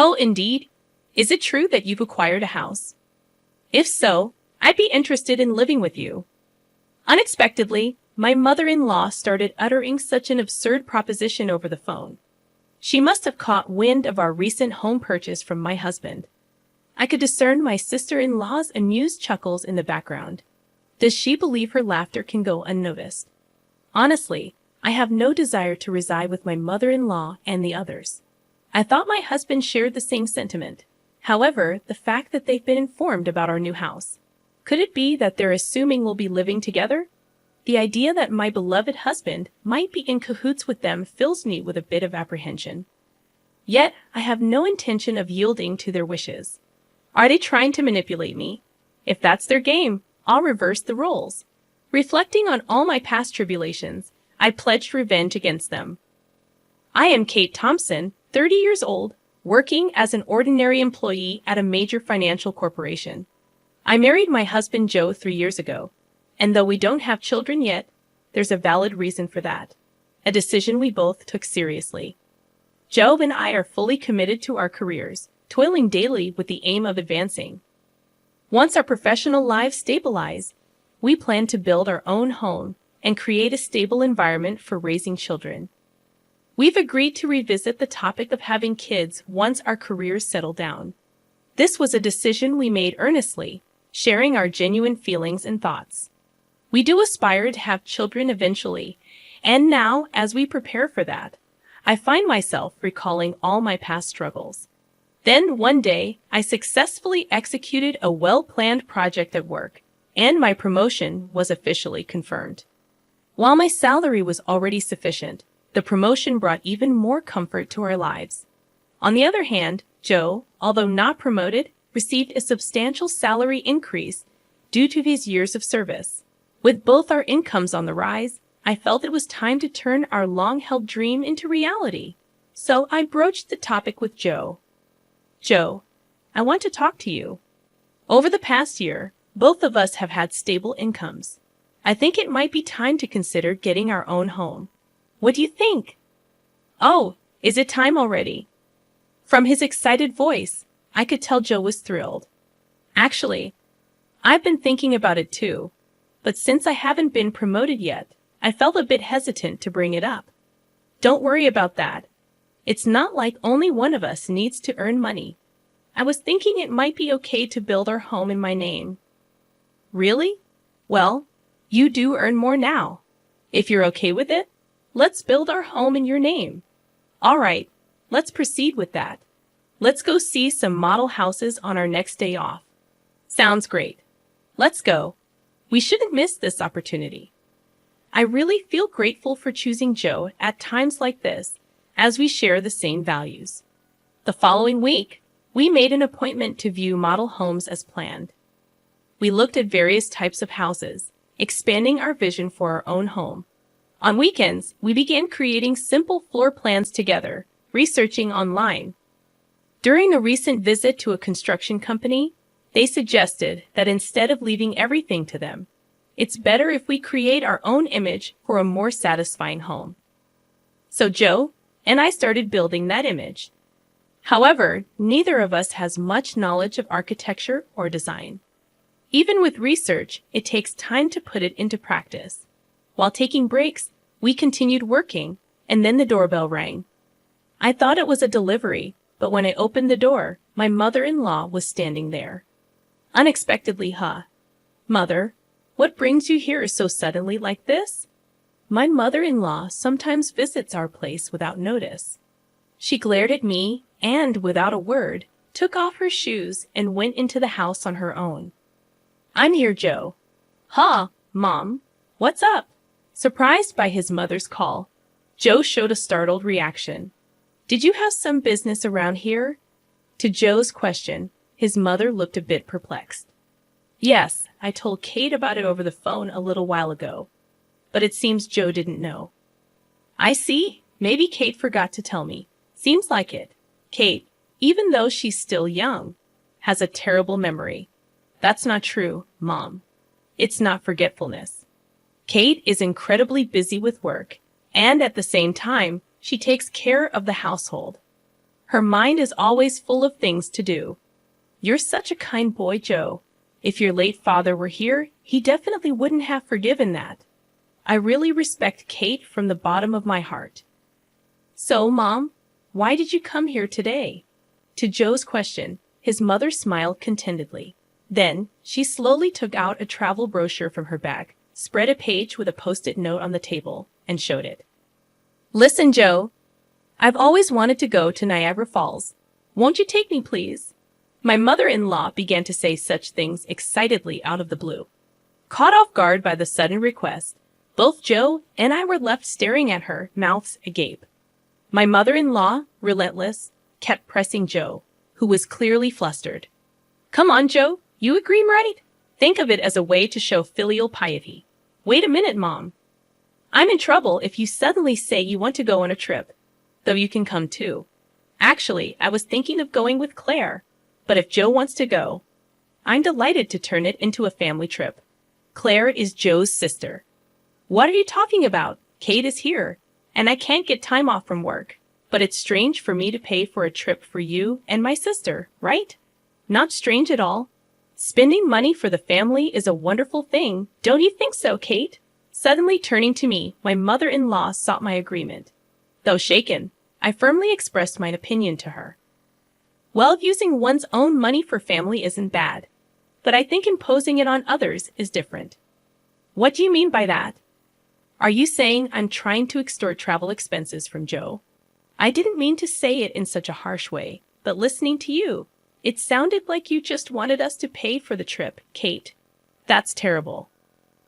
Oh, indeed. Is it true that you've acquired a house? If so, I'd be interested in living with you. Unexpectedly, my mother-in-law started uttering such an absurd proposition over the phone. She must have caught wind of our recent home purchase from my husband. I could discern my sister-in-law's amused chuckles in the background. Does she believe her laughter can go unnoticed? Honestly, I have no desire to reside with my mother-in-law and the others. I thought my husband shared the same sentiment. However, the fact that they've been informed about our new house. Could it be that they're assuming we'll be living together? The idea that my beloved husband might be in cahoots with them fills me with a bit of apprehension. Yet, I have no intention of yielding to their wishes. Are they trying to manipulate me? If that's their game, I'll reverse the roles. Reflecting on all my past tribulations, I pledged revenge against them. I am Kate Thompson, 30 years old, working as an ordinary employee at a major financial corporation. I married my husband Joe 3 years ago, and though we don't have children yet, there's a valid reason for that. A decision we both took seriously. Joe and I are fully committed to our careers, toiling daily with the aim of advancing. Once our professional lives stabilize, we plan to build our own home and create a stable environment for raising children. We've agreed to revisit the topic of having kids once our careers settle down. This was a decision we made earnestly, sharing our genuine feelings and thoughts. We do aspire to have children eventually, and now, as we prepare for that, I find myself recalling all my past struggles. Then, one day, I successfully executed a well-planned project at work, and my promotion was officially confirmed. While my salary was already sufficient, the promotion brought even more comfort to our lives. On the other hand, Joe, although not promoted, received a substantial salary increase due to his years of service. With both our incomes on the rise, I felt it was time to turn our long-held dream into reality. So I broached the topic with Joe. Joe, I want to talk to you. Over the past year, both of us have had stable incomes. I think it might be time to consider getting our own home. What do you think? Oh, is it time already? From his excited voice, I could tell Joe was thrilled. Actually, I've been thinking about it too, but since I haven't been promoted yet, I felt a bit hesitant to bring it up. Don't worry about that. It's not like only one of us needs to earn money. I was thinking it might be okay to build our home in my name. Really? Well, you do earn more now. If you're okay with it, let's build our home in your name. All right, let's proceed with that. Let's go see some model houses on our next day off. Sounds great. Let's go. We shouldn't miss this opportunity. I really feel grateful for choosing Joe at times like this, as we share the same values. The following week, we made an appointment to view model homes as planned. We looked at various types of houses, expanding our vision for our own home. On weekends, we began creating simple floor plans together, researching online. During a recent visit to a construction company, they suggested that instead of leaving everything to them, it's better if we create our own image for a more satisfying home. So Joe and I started building that image. However, neither of us has much knowledge of architecture or design. Even with research, it takes time to put it into practice. While taking breaks, we continued working, and then the doorbell rang. I thought it was a delivery, but when I opened the door, my mother-in-law was standing there. Unexpectedly, huh? Mother, what brings you here so suddenly like this? My mother-in-law sometimes visits our place without notice. She glared at me and, without a word, took off her shoes and went into the house on her own. I'm here, Joe. Huh, Mom? What's up? Surprised by his mother's call, Joe showed a startled reaction. Did you have some business around here? To Joe's question, his mother looked a bit perplexed. Yes, I told Kate about it over the phone a little while ago, but it seems Joe didn't know. I see. Maybe Kate forgot to tell me. Seems like it. Kate, even though she's still young, has a terrible memory. That's not true, Mom. It's not forgetfulness. Kate is incredibly busy with work, and at the same time, she takes care of the household. Her mind is always full of things to do. You're such a kind boy, Joe. If your late father were here, he definitely wouldn't have forgiven that. I really respect Kate from the bottom of my heart. So, Mom, why did you come here today? To Joe's question, his mother smiled contentedly. Then, she slowly took out a travel brochure from her bag, spread a page with a post-it note on the table, and showed it. Listen, Joe. I've always wanted to go to Niagara Falls. Won't you take me, please? My mother-in-law began to say such things excitedly out of the blue. Caught off guard by the sudden request, both Joe and I were left staring at her, mouths agape. My mother-in-law, relentless, kept pressing Joe, who was clearly flustered. Come on, Joe, you agree, right? Think of it as a way to show filial piety. Wait a minute, Mom. I'm in trouble if you suddenly say you want to go on a trip, though you can come too. Actually, I was thinking of going with Claire, but if Joe wants to go, I'm delighted to turn it into a family trip. Claire is Joe's sister. What are you talking about? Kate is here, and I can't get time off from work. But it's strange for me to pay for a trip for you and my sister, right? Not strange at all. Spending money for the family is a wonderful thing. Don't you think so, Kate? Suddenly turning to me, my mother-in-law sought my agreement. Though shaken, I firmly expressed my opinion to her. Well, using one's own money for family isn't bad, but I think imposing it on others is different. What do you mean by that? Are you saying I'm trying to extort travel expenses from Joe? I didn't mean to say it in such a harsh way, but listening to you, it sounded like you just wanted us to pay for the trip, Kate. That's terrible.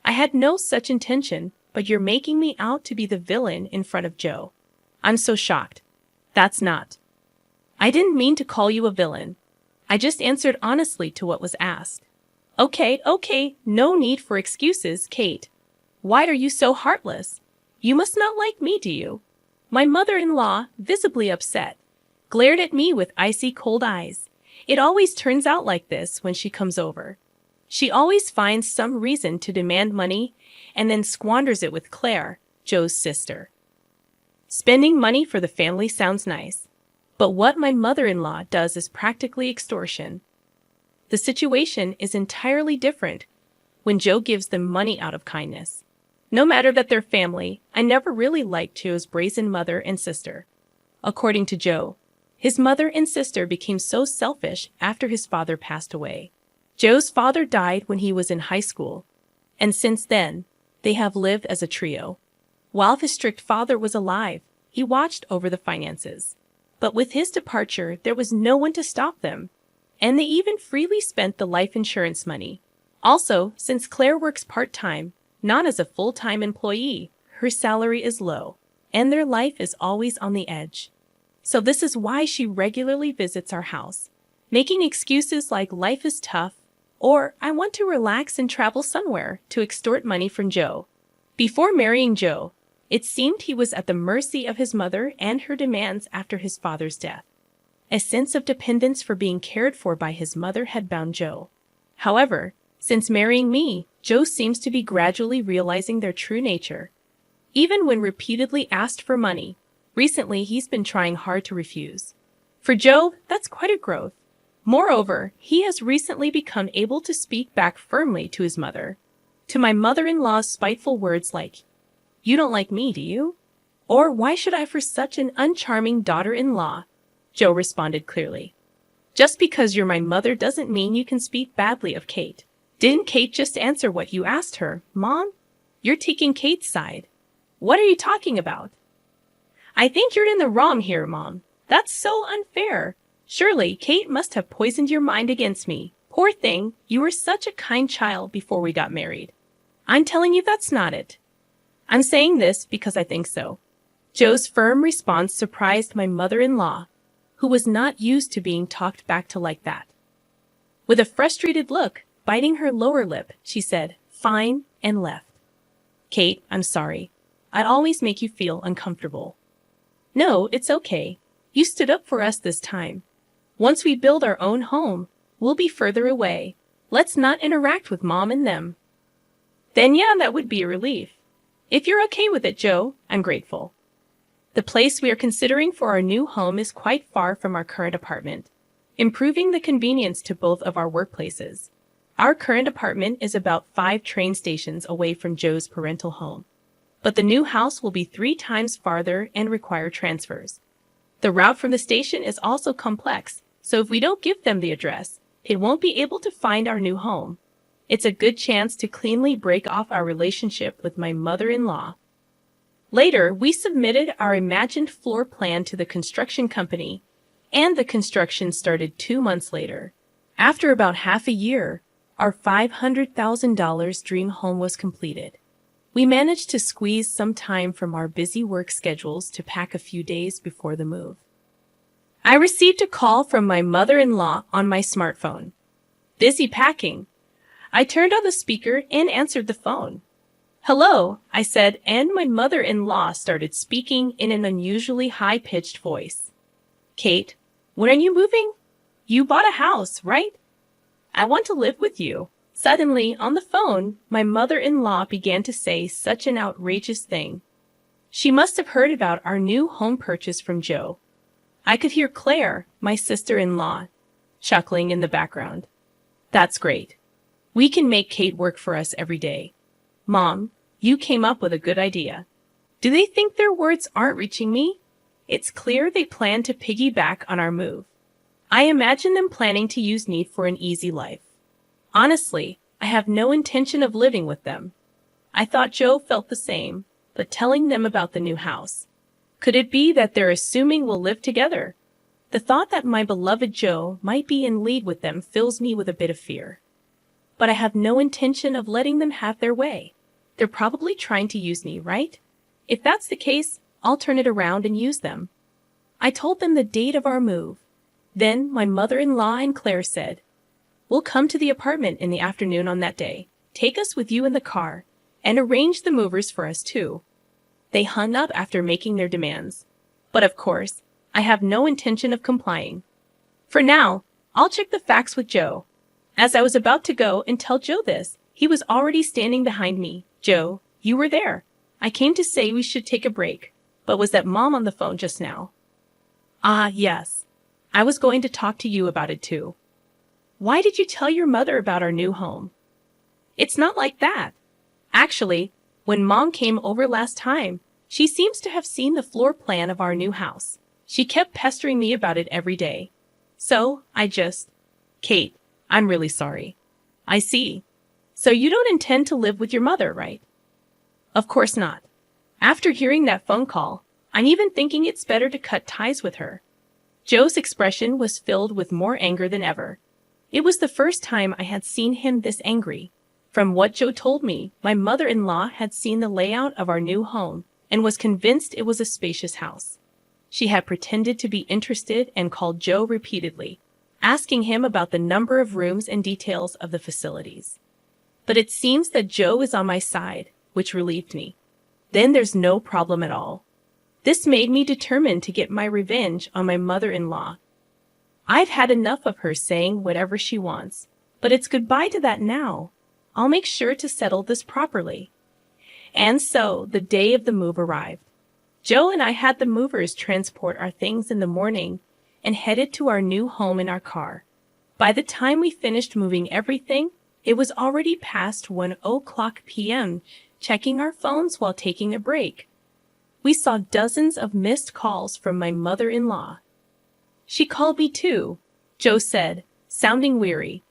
I had no such intention, but you're making me out to be the villain in front of Joe. I'm so shocked. That's not. I didn't mean to call you a villain. I just answered honestly to what was asked. Okay, no need for excuses, Kate. Why are you so heartless? You must not like me, do you? My mother-in-law, visibly upset, glared at me with icy cold eyes. It always turns out like this when she comes over. She always finds some reason to demand money and then squanders it with Claire, Joe's sister. Spending money for the family sounds nice, but what my mother-in-law does is practically extortion. The situation is entirely different when Joe gives them money out of kindness. No matter that they're family, I never really liked Joe's brazen mother and sister. According to Joe, his mother and sister became so selfish after his father passed away. Joe's father died when he was in high school, and since then, they have lived as a trio. While his strict father was alive, he watched over the finances. But with his departure, there was no one to stop them, and they even freely spent the life insurance money. Also, since Claire works part-time, not as a full-time employee, her salary is low, and their life is always on the edge. So this is why she regularly visits our house, making excuses like life is tough, or I want to relax and travel somewhere to extort money from Joe. Before marrying Joe, it seemed he was at the mercy of his mother and her demands after his father's death. A sense of dependence for being cared for by his mother had bound Joe. However, since marrying me, Joe seems to be gradually realizing their true nature. Even when repeatedly asked for money, recently he's been trying hard to refuse. For Joe, that's quite a growth. Moreover, he has recently become able to speak back firmly to his mother. To my mother-in-law's spiteful words like, "You don't like me, do you?" Or, "Why should I for such an uncharming daughter-in-law?" Joe responded clearly, "Just because you're my mother doesn't mean you can speak badly of Kate. Didn't Kate just answer what you asked her, Mom? You're taking Kate's side. What are you talking about?" "I think you're in the wrong here, Mom. That's so unfair. Surely Kate must have poisoned your mind against me. Poor thing, you were such a kind child before we got married." "I'm telling you that's not it. I'm saying this because I think so." Joe's firm response surprised my mother-in-law, who was not used to being talked back to like that. With a frustrated look, biting her lower lip, she said, "Fine," and left. "Kate, I'm sorry. I'd always make you feel uncomfortable." "No, it's okay. You stood up for us this time. Once we build our own home, we'll be further away. Let's not interact with Mom and them." "Then yeah, that would be a relief. If you're okay with it, Joe, I'm grateful." The place we are considering for our new home is quite far from our current apartment, improving the convenience to both of our workplaces. Our current apartment is about 5 train stations away from Joe's parental home, but the new house will be 3 times farther and require transfers. The route from the station is also complex, so if we don't give them the address, it won't be able to find our new home. It's a good chance to cleanly break off our relationship with my mother-in-law. Later, we submitted our imagined floor plan to the construction company, and the construction started 2 months later. After about half a year, our $500,000 dream home was completed. We managed to squeeze some time from our busy work schedules to pack a few days before the move. I received a call from my mother-in-law on my smartphone. Busy packing. I turned on the speaker and answered the phone. "Hello," I said, and my mother-in-law started speaking in an unusually high-pitched voice. "Kate, when are you moving? You bought a house, right? I want to live with you." Suddenly, on the phone, my mother-in-law began to say such an outrageous thing. She must have heard about our new home purchase from Joe. I could hear Claire, my sister-in-law, chuckling in the background. "That's great. We can make Kate work for us every day. Mom, you came up with a good idea." Do they think their words aren't reaching me? It's clear they plan to piggyback on our move. I imagine them planning to use me for an easy life. Honestly, I have no intention of living with them. I thought Joe felt the same, but telling them about the new house. Could it be that they're assuming we'll live together? The thought that my beloved Joe might be in league with them fills me with a bit of fear. But I have no intention of letting them have their way. They're probably trying to use me, right? If that's the case, I'll turn it around and use them. I told them the date of our move. Then my mother-in-law and Claire said, "We'll come to the apartment in the afternoon on that day. Take us with you in the car, and arrange the movers for us too." They hung up after making their demands. But of course, I have no intention of complying. For now, I'll check the facts with Joe. As I was about to go and tell Joe this, he was already standing behind me. "Joe, you were there. I came to say we should take a break, but was that Mom on the phone just now?" "Ah, yes. I was going to talk to you about it too." "Why did you tell your mother about our new home?" "It's not like that. Actually, when Mom came over last time, she seems to have seen the floor plan of our new house. She kept pestering me about it every day. So, Kate, I'm really sorry." "I see. So you don't intend to live with your mother, right?" "Of course not. After hearing that phone call, I'm even thinking it's better to cut ties with her." Joe's expression was filled with more anger than ever. It was the first time I had seen him this angry. From what Joe told me, my mother-in-law had seen the layout of our new home and was convinced it was a spacious house. She had pretended to be interested and called Joe repeatedly, asking him about the number of rooms and details of the facilities. But it seems that Joe is on my side, which relieved me. Then there's no problem at all. This made me determined to get my revenge on my mother-in-law. I've had enough of her saying whatever she wants, but it's goodbye to that now. I'll make sure to settle this properly. And so, the day of the move arrived. Joe and I had the movers transport our things in the morning and headed to our new home in our car. By the time we finished moving everything, it was already past 1:00 p.m., checking our phones while taking a break. We saw dozens of missed calls from my mother-in-law. "She called me too," Joe said, sounding weary.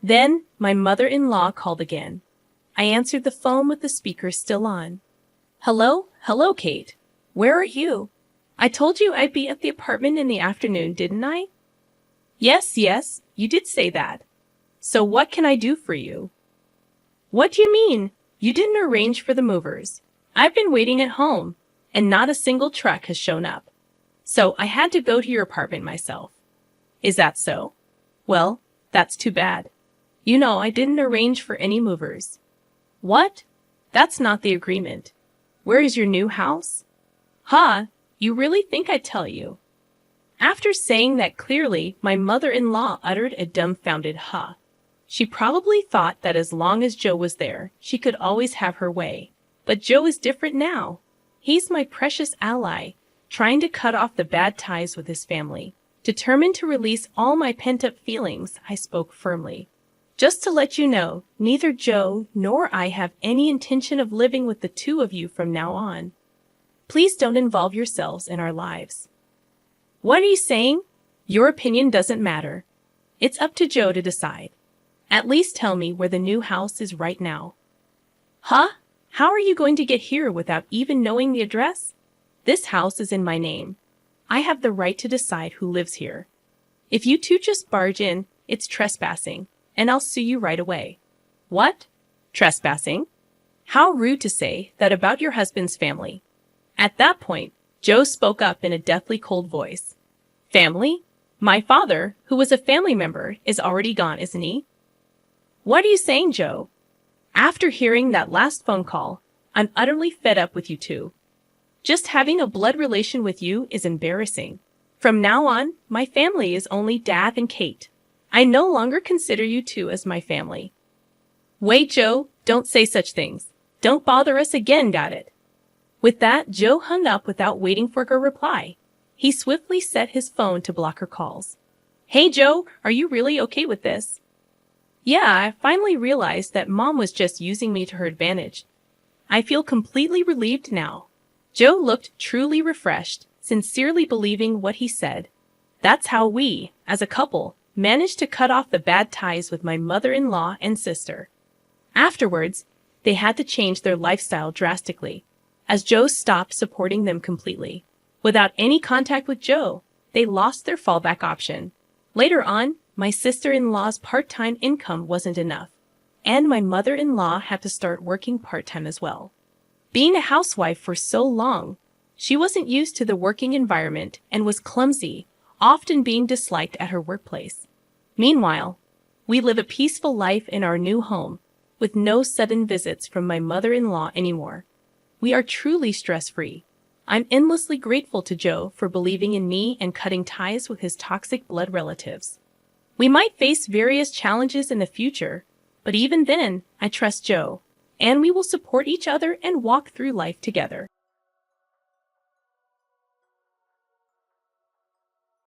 Then my mother-in-law called again. I answered the phone with the speaker still on. Hello, Kate. Where are you? I told you I'd be at the apartment in the afternoon, didn't I?" Yes, you did say that. So what can I do for you?" "What do you mean? You didn't arrange for the movers. I've been waiting at home, and not a single truck has shown up. So I had to go to your apartment myself." "Is that so? Well, that's too bad. You know I didn't arrange for any movers." "What? That's not the agreement. Where is your new house?" "Huh? You really think I'd tell you?" After saying that clearly, my mother-in-law uttered a dumbfounded huh. She probably thought that as long as Joe was there, she could always have her way. But Joe is different now. He's my precious ally, trying to cut off the bad ties with his family. Determined to release all my pent-up feelings, I spoke firmly. Just to let you know, neither Joe nor I have any intention of living with the two of you from now on. Please don't involve yourselves in our lives. What are you saying? Your opinion doesn't matter. It's up to Joe to decide. At least tell me where the new house is right now. Huh? How are you going to get here without even knowing the address? This house is in my name. I have the right to decide who lives here. If you two just barge in, it's trespassing, and I'll sue you right away. What? Trespassing? How rude to say that about your husband's family. At that point, Joe spoke up in a deathly cold voice. Family? My father, who was a family member, is already gone, isn't he? What are you saying, Joe? After hearing that last phone call, I'm utterly fed up with you two. Just having a blood relation with you is embarrassing. From now on, my family is only Dad and Kate. I no longer consider you two as my family. Wait, Joe, don't say such things. Don't bother us again, got it? With that, Joe hung up without waiting for her reply. He swiftly set his phone to block her calls. Hey, Joe, are you really okay with this? Yeah, I finally realized that Mom was just using me to her advantage. I feel completely relieved now. Joe looked truly refreshed, sincerely believing what he said. That's how we, as a couple, managed to cut off the bad ties with my mother-in-law and sister. Afterwards, they had to change their lifestyle drastically, as Joe stopped supporting them completely. Without any contact with Joe, they lost their fallback option. Later on, my sister-in-law's part-time income wasn't enough, and my mother-in-law had to start working part-time as well. Being a housewife for so long, she wasn't used to the working environment and was clumsy, often being disliked at her workplace. Meanwhile, we live a peaceful life in our new home, with no sudden visits from my mother-in-law anymore. We are truly stress-free. I'm endlessly grateful to Joe for believing in me and cutting ties with his toxic blood relatives. We might face various challenges in the future, but even then, I trust Joe, and we will support each other and walk through life together.